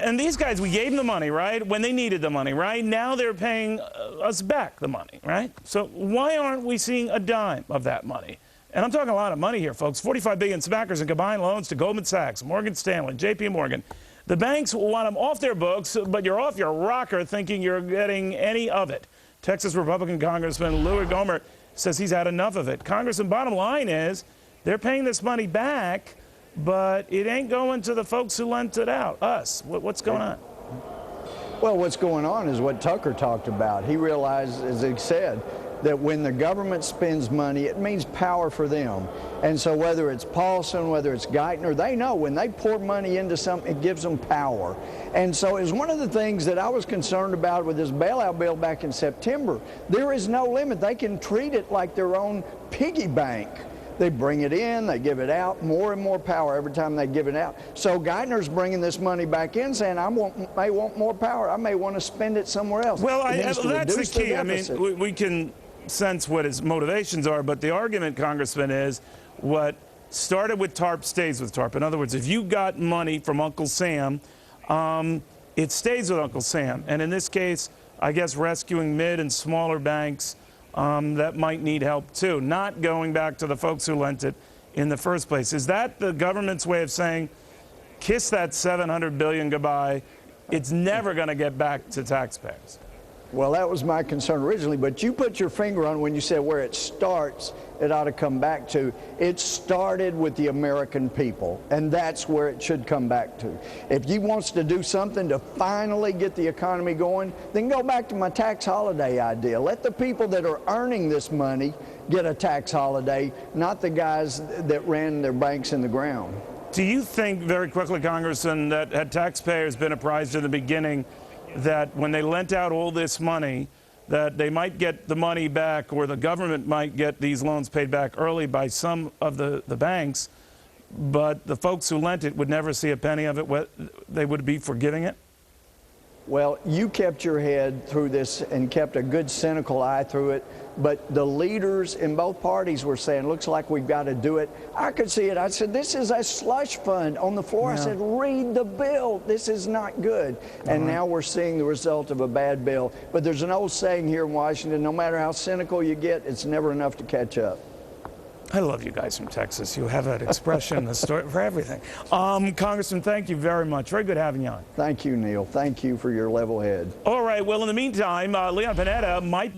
And these guys, we gave them the money, right, when they needed the money, right? Now they're paying us back the money, right? So why aren't we seeing a dime of that money? And I'm talking a lot of money here, folks. 45 billion SPACers in combined loans to Goldman Sachs, Morgan Stanley, JP Morgan. The banks want them off their books, but you're off your rocker thinking you're getting any of it. Texas Republican Congressman Louie Gohmert says he's had enough of it. Congressman, bottom line is they're paying this money back, but it ain't going to the folks who lent it out, us. What's going on? Well, what's going on is what Tucker talked about. He realized, as he said, that when the government spends money, it means power for them. And so whether it's Paulson, whether it's Geithner, they know when they pour money into something, it gives them power. And so it's one of the things that I was concerned about with this bailout bill back in September. There is no limit. They can treat it like their own piggy bank. They bring it in, they give it out, more and more power every time they give it out. So Geithner's bringing this money back in, saying, may want more power. I may want to spend it somewhere else. Well, that's the key. I mean, we can sense what his motivations are, but the argument, Congressman, is what started with TARP stays with TARP. In other words, if you got money from Uncle Sam, it stays with Uncle Sam. And in this case, I guess rescuing mid and smaller banks that might need help too, not going back to the folks who lent it in the first place. Is that the government's way of saying, kiss that $700 billion goodbye, it's never going to get back to taxpayers? Well, that was my concern originally, but you put your finger on when you said where it starts, it ought to come back to. It started with the American people, and that's where it should come back to. If he wants to do something to finally get the economy going, then go back to my tax holiday idea. Let the people that are earning this money get a tax holiday, not the guys that ran their banks in the ground. Do you think, very quickly, Congressman, that had taxpayers been apprised in the beginning that when they lent out all this money, that they might get the money back, or the government might get these loans paid back early by some of the banks, but the folks who lent it would never see a penny of it, they would be forgiving it? Well, you kept your head through this and kept a good cynical eye through it, but the leaders in both parties were saying, looks like we've got to do it. I could see it. I said, this is a slush fund on the floor. Yeah. I said, read the bill. This is not good. And now we're seeing the result of a bad bill. But there's an old saying here in Washington, no matter how cynical you get, it's never enough to catch up. I love you guys from Texas. You have that expression, the story for everything. Congressman, thank you very much. Very good having you on. Thank you, Neil. Thank you for your level head. All right. Well, in the meantime, Leon Panetta might